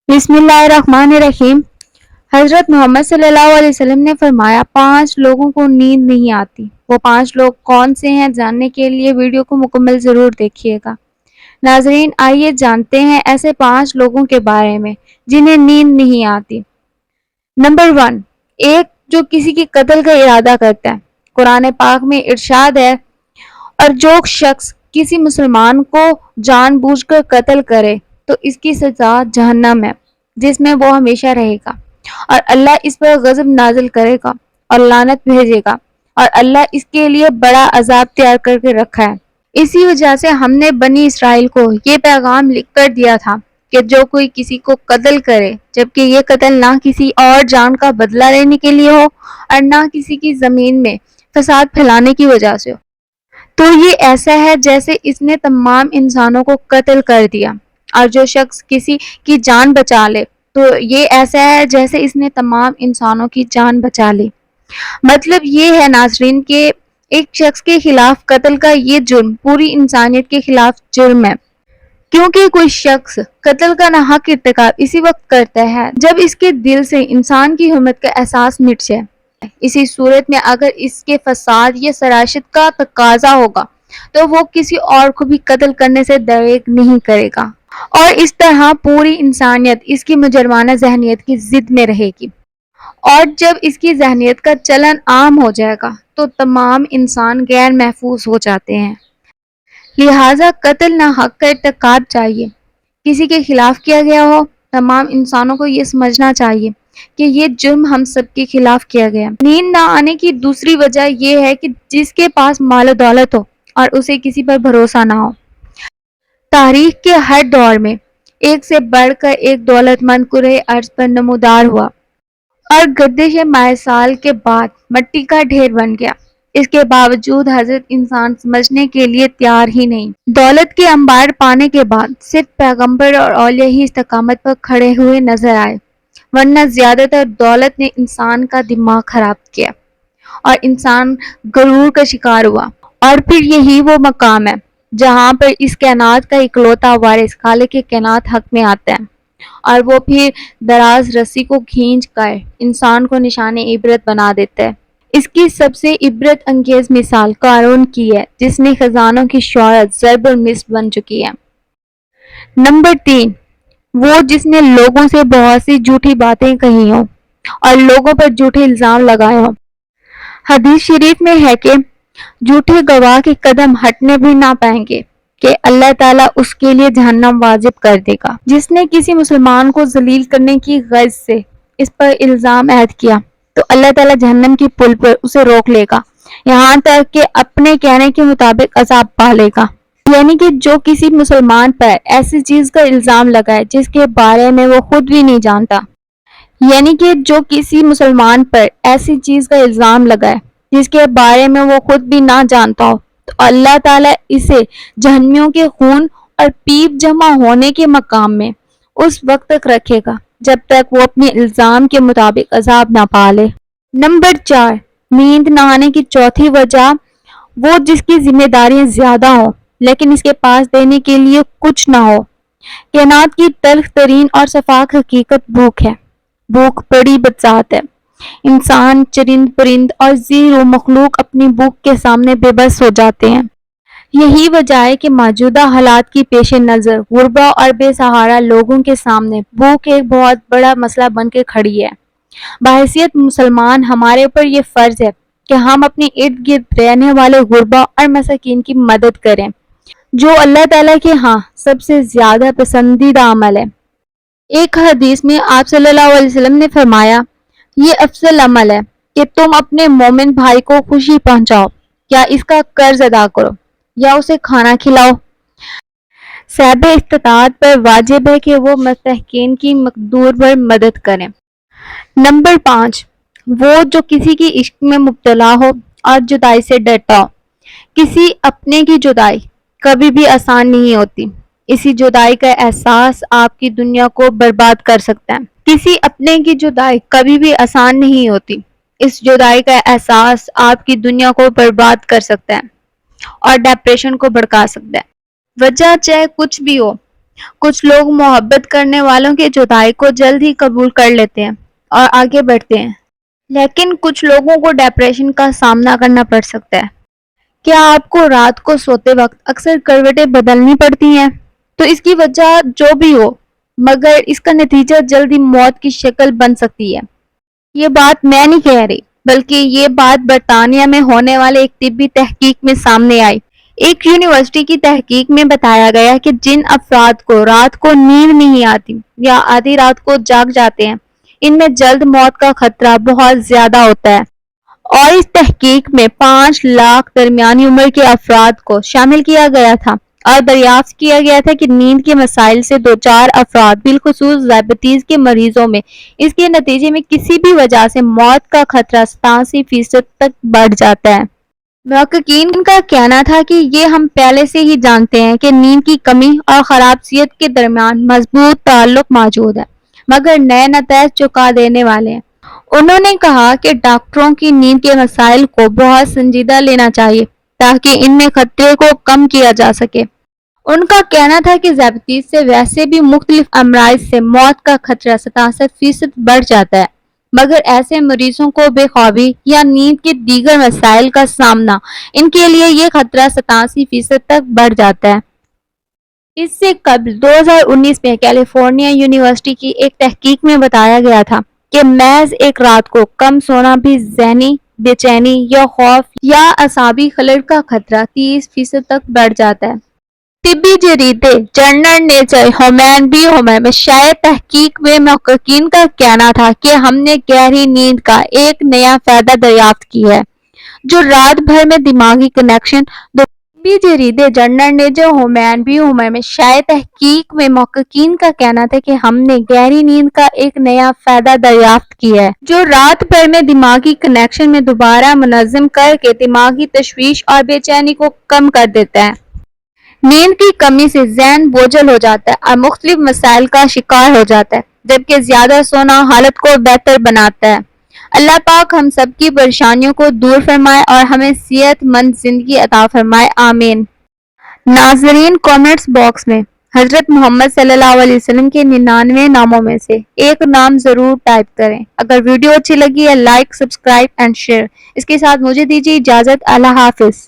بسم اللہ الرحمن الرحیم۔ حضرت محمد صلی اللہ علیہ وسلم نے فرمایا 5 لوگوں کو نیند نہیں آتی۔ وہ 5 لوگ کون سے ہیں جاننے کے لیے ویڈیو کو مکمل ضرور دیکھیے گا۔ ناظرین، آئیے جانتے ہیں ایسے 5 لوگوں کے بارے میں جنہیں نیند نہیں آتی۔ نمبر 1، ایک جو کسی کی قتل کا ارادہ کرتا ہے۔ قرآن پاک میں ارشاد ہے، اور جو شخص کسی مسلمان کو جان بوجھ کر قتل کرے تو اس کی سزا جہنم ہے، جس میں وہ ہمیشہ رہے گا، اور اللہ اس پر غضب نازل کرے گا اور لعنت بھیجے گا، اور اللہ اس کے لیے بڑا عذاب تیار کر کے رکھا ہے۔ اسی وجہ سے ہم نے بنی اسرائیل کو یہ پیغام لکھ کر دیا تھا کہ جو کوئی کسی کو قتل کرے، جبکہ یہ قتل نہ کسی اور جان کا بدلہ لینے کے لیے ہو اور نہ کسی کی زمین میں فساد پھیلانے کی وجہ سے ہو، تو یہ ایسا ہے جیسے اس نے تمام انسانوں کو قتل کر دیا، اور جو شخص کسی کی جان بچا لے تو یہ ایسا ہے جیسے اس نے تمام انسانوں کی جان بچا لی۔ مطلب یہ ہے ناظرین کہ ایک شخص کے خلاف قتل کا یہ جرم پوری انسانیت کے خلاف جرم ہے، کیونکہ کوئی شخص قتل کا ناحق ارتکاب اسی وقت کرتا ہے جب اس کے دل سے انسان کی حرمت کا احساس مٹ جائے۔ اسی صورت میں اگر اس کے فساد یا شراشت کا تقاضا ہوگا تو وہ کسی اور کو بھی قتل کرنے سے دریغ نہیں کرے گا، اور اس طرح پوری انسانیت اس کی مجرمانہ ذہنیت کی ضد میں رہے گی، اور جب اس کی ذہنیت کا چلن عام ہو جائے گا تو تمام انسان غیر محفوظ ہو جاتے ہیں۔ لہٰذا قتل ناحق کا ارتکاب چاہیے کسی کے خلاف کیا گیا ہو، تمام انسانوں کو یہ سمجھنا چاہیے کہ یہ جرم ہم سب کے خلاف کیا گیا۔ نیند نہ آنے کی دوسری وجہ یہ ہے کہ جس کے پاس مال و دولت ہو اور اسے کسی پر بھروسہ نہ ہو۔ تاریخ کے ہر دور میں ایک سے بڑھ کر ایک دولت مند کرۂ ارض پر نمودار ہوا، اور گردش مائع سال کے بعد مٹی کا ڈھیر بن گیا۔ اس کے باوجود حضرت انسان سمجھنے کے لیے تیار ہی نہیں۔ دولت کے انبار پانے کے بعد صرف پیغمبر اور اولیاء ہی استقامت پر کھڑے ہوئے نظر آئے، ورنہ زیادہ تر دولت نے انسان کا دماغ خراب کیا اور انسان غرور کا شکار ہوا۔ اور پھر یہی وہ مقام ہے جہاں پر اس کائنات کا اکلوتا وارث خالق کائنات حق میں آتا ہے، اور وہ پھر دراز رسی کو کھینچ کر انسان کو نشان عبرت بنا دیتا ہے۔ اس کی سب سے عبرت انگیز مثال قارون کی ہے، جس میں خزانوں کی شہرت ضرب المثل بن چکی ہے۔ نمبر 3، وہ جس نے لوگوں سے بہت سی جھوٹی باتیں کہی ہوں اور لوگوں پر جھوٹے الزام لگائے ہوں۔ حدیث شریف میں ہے کہ جھوٹے گواہ کے قدم ہٹنے بھی نہ پائیں گے کہ اللہ تعالیٰ اس کے لیے جہنم واجب کر دے گا۔ جس نے کسی مسلمان کو ذلیل کرنے کی غرض سے اس پر الزام عائد کیا تو اللہ تعالیٰ جہنم کی پل پر اسے روک لے گا، یہاں تک کہ اپنے کہنے کے مطابق عذاب پالے گا۔ یعنی کہ جو کسی مسلمان پر ایسی چیز کا الزام لگائے جس کے بارے میں وہ خود بھی نہیں جانتا، یعنی کہ جو کسی مسلمان پر ایسی چیز کا الزام لگائے جس کے بارے میں وہ خود بھی نہ جانتا ہو، تو اللہ تعالیٰ اسے جہنمیوں کے خون اور پیپ جمع ہونے کے مقام میں اس وقت تک رکھے گا جب تک وہ اپنے الزام کے مطابق عذاب نہ پالے۔ نمبر 4، نیند نہ آنے کی چوتھی وجہ وہ جس کی ذمہ داریاں زیادہ ہوں لیکن اس کے پاس دینے کے لیے کچھ نہ ہو۔ کائنات کی تلخ ترین اور شفاف حقیقت بھوک ہے۔ بھوک بڑی بدذات ہے۔ انسان، چرند پرند اور زیرو مخلوق اپنی بھوک کے سامنے بے بس ہو جاتے ہیں۔ یہی وجہ ہے کہ موجودہ حالات کی پیش نظر غربا اور بے سہارا لوگوں کے سامنے بھوک ایک بہت بڑا مسئلہ بن کے کھڑی ہے۔ بحیثیت مسلمان ہمارے اوپر یہ فرض ہے کہ ہم اپنے ارد گرد رہنے والے غربا اور مساکین کی مدد کریں، جو اللہ تعالیٰ کے ہاں سب سے زیادہ پسندیدہ عمل ہے۔ ایک حدیث میں آپ صلی اللہ علیہ وسلم نے فرمایا، یہ افضل عمل ہے کہ تم اپنے مومن بھائی کو خوشی پہنچاؤ، یا اس کا قرض ادا کرو، یا اسے کھانا کھلاؤ۔ صاحب استطاعت پر واجب ہے کہ وہ مستحقین کی مقدور پر مدد کریں۔ نمبر 5، وہ جو کسی کی عشق میں مبتلا ہو اور جدائی سے ڈرتا ہو۔ کسی اپنے کی جدائی کبھی بھی آسان نہیں ہوتی۔ اسی جدائی کا احساس آپ کی دنیا کو برباد کر سکتا ہے۔ کسی اپنے کی جدائی کبھی بھی آسان نہیں ہوتی۔ اس جدائی کا احساس آپ کی دنیا کو برباد کر سکتا ہے اور ڈپریشن کو بھڑکا سکتا ہے۔ وجہ چاہے کچھ بھی ہو، کچھ لوگ محبت کرنے والوں کی جدائی کو جلد ہی قبول کر لیتے ہیں اور آگے بڑھتے ہیں، لیکن کچھ لوگوں کو ڈپریشن کا سامنا کرنا پڑ سکتا ہے۔ کیا آپ کو رات کو سوتے وقت اکثر کروٹیں بدلنی پڑتی ہیں؟ تو اس کی وجہ جو بھی ہو، مگر اس کا نتیجہ جلدی موت کی شکل بن سکتی ہے۔ یہ بات میں نہیں کہہ رہی، بلکہ یہ بات برطانیہ میں ہونے والے ایک طبی تحقیق میں سامنے آئی۔ ایک یونیورسٹی کی تحقیق میں بتایا گیا کہ جن افراد کو رات کو نیند نہیں آتی یا آدھی رات کو جاگ جاتے ہیں، ان میں جلد موت کا خطرہ بہت زیادہ ہوتا ہے۔ اور اس تحقیق میں 5 لاکھ درمیانی عمر کے افراد کو شامل کیا گیا تھا اور دریافت کیا گیا تھا کہ نیند کے مسائل سے دوچار افراد، بالخصوص ذیابیطس کے مریضوں میں، اس کے نتیجے میں کسی بھی وجہ سے موت کا خطرہ 87% تک بڑھ جاتا ہے۔ محققین کا کہنا تھا کہ یہ ہم پہلے سے ہی جانتے ہیں کہ نیند کی کمی اور خراب صحت کے درمیان مضبوط تعلق موجود ہے، مگر نئے نتائج چونکا دینے والے ہیں۔ انہوں نے کہا کہ ڈاکٹروں کی نیند کے مسائل کو بہت سنجیدہ لینا چاہیے تاکہ ان میں خطرے کو کم کیا جا سکے۔ ان کا کہنا تھا کہ ذیابیطس سے ویسے بھی مختلف امراض سے موت کا خطرہ 67% بڑھ جاتا ہے، مگر ایسے مریضوں کو بے خوابی یا نیند کے دیگر مسائل کا سامنا، ان کے لیے یہ خطرہ 87% تک بڑھ جاتا ہے۔ اس سے قبل 2019 میں کیلیفورنیا یونیورسٹی کی ایک تحقیق میں بتایا گیا تھا کہ محض ایک رات کو کم سونا بھی ذہنی بے چینی یا خوف یا اعصابی خلل کا خطرہ 30% تک بڑھ جاتا ہے۔ طبی جریدے جرنل نیچر ہیومن میں شائع تحقیق میں محققین کا کہنا تھا کہ ہم نے گہری نیند کا ایک نیا فائدہ دریافت کیا ہے، جو رات بھر میں دماغی کنیکشن۔ طبی جریدے جرنل نیچر ہیومن میں شائع تحقیق میں محققین کا کہنا تھا کہ ہم نے گہری نیند کا ایک نیا فائدہ دریافت کیا ہے، جو رات بھر میں دماغی کنیکشن میں دوبارہ منظم کر کے دماغی تشویش اور بے چینی کو کم کر دیتا ہے۔ نیند کی کمی سے ذہن بوجھل ہو جاتا ہے اور مختلف مسائل کا شکار ہو جاتا ہے، جبکہ زیادہ سونا حالت کو بہتر بناتا ہے۔ اللہ پاک ہم سب کی پریشانیوں کو دور فرمائے اور ہمیں صحت مند زندگی عطا فرمائے، آمین۔ ناظرین، کامنٹس باکس میں حضرت محمد صلی اللہ علیہ وسلم کے 99 ناموں میں سے ایک نام ضرور ٹائپ کریں۔ اگر ویڈیو اچھی لگی ہے، لائک، سبسکرائب اینڈ شیئر۔ اس کے ساتھ مجھے دیجیے اجازت۔ اللہ حافظ۔